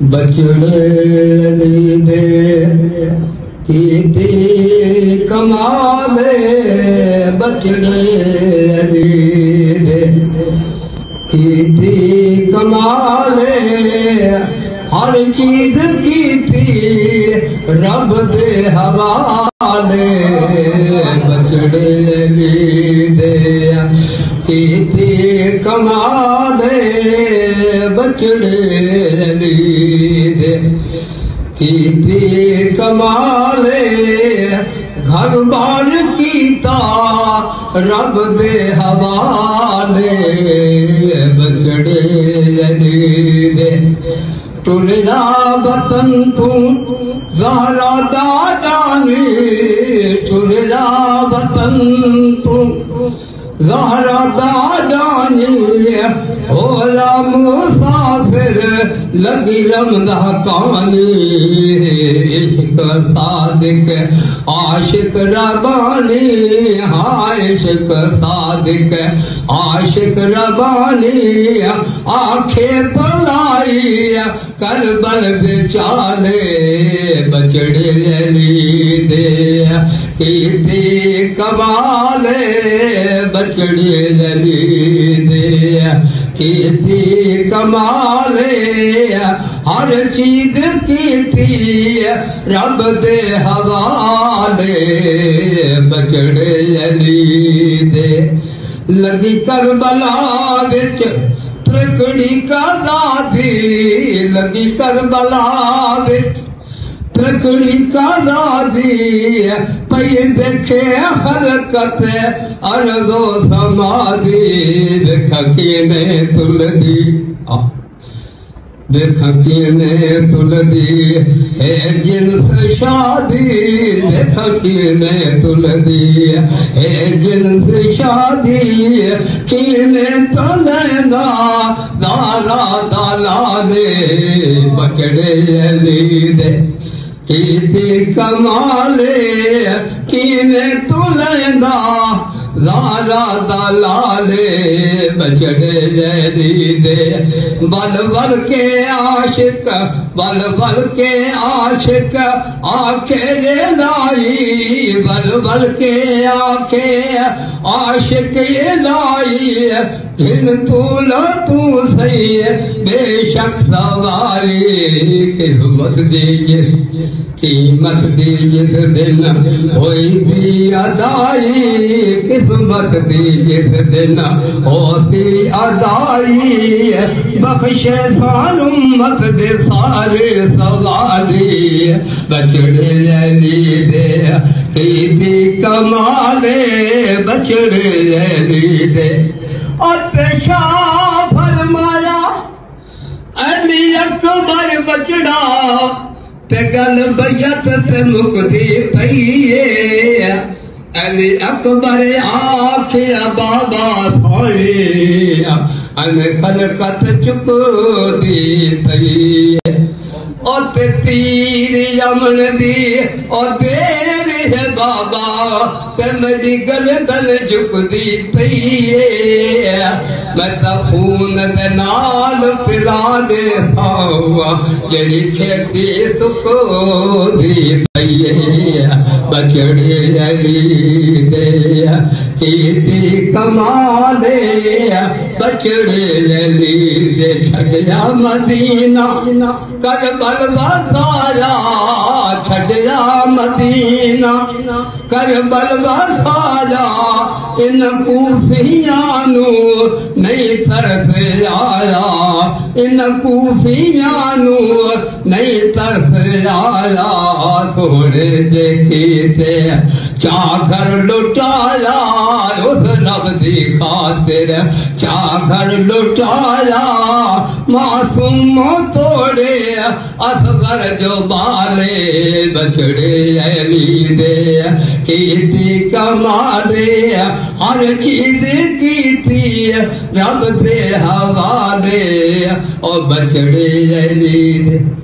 बचड़े दे कीती कमाले बचड़े दे कीती कमाले हर चीज कीती रब दे हवाले बचड़े दे कीती कमाले बचड़े दे कीती कमाले घर बार कीता रब दे हवाले बचड़े दे टुरया वतन तू ज़हरा दा जानी टुरया वतन तू ज़हरा दा जानी होला मुसाफिर लगी रमदा कानी इश्क सादिक आशिक रबानी हाँ इश्क सादिक आशिक रबानी आखे पलाई करबल बेचाले बचड़े दे कीती कमाले बचड़े दे कीती कमाले हर चीज कीती रब दे हवाले बचड़े दे लगी करबला विच त्रकड़ी का दादी लगी करबला विच त्रकड़ी का दादी पई देखे हरकत अर्ज़ो समाधी देखी ने तुलदी देखी ने तुलदी है जिन्स शादी देखी ने तुलदी है जिन्स शादी कीने तुलना दारा दालाले बचड़े दे कीती कमाले कीने तुलना दारा दलाले बचड़े दे बल बल के आशिक बल बल के आशिक आखे रे लाई बल बल के आखे आशिक ये लाई जिन तूला तू सही बेशक सवारी कीमत दीजिए कीमत दी जिस दिन होई दी अदाई किस्मत दी जिस दिन होती अदाई बख्शे सारू मत दे सारे सवारी बचड़े दे कीती कमाले बचड़े दे और पेशा फरमाया अली अकबर बचड़ा ते गल बैयत ते मुकदी पई अली अकबर आखिया बाबा थाया अन खलकत चुकदी पई ओ ते तीर यमन दी ओ देर है बाबा ते मेरी गर्दन झुकदी पई मैं तो खून दे नाल पिला दे पावा जेड़ी खेती तुको दी पई बचड़े दे कीती कमाले बचड़े दे छड़या मदीना करबल वसाया छड़या मदीना करबल वसाया इन कूफियानू नहीं तरफ आया इन कूफियानू नहीं तरफ आया थोड़े देखी थे चाकर लुटाया उस रब दी खातिर चाकर लुटाया मासूम तोड़े असगर जो बाले बचड़े दे कीती कमाले हर चीज कीती रब दे हवाले और बचड़े दे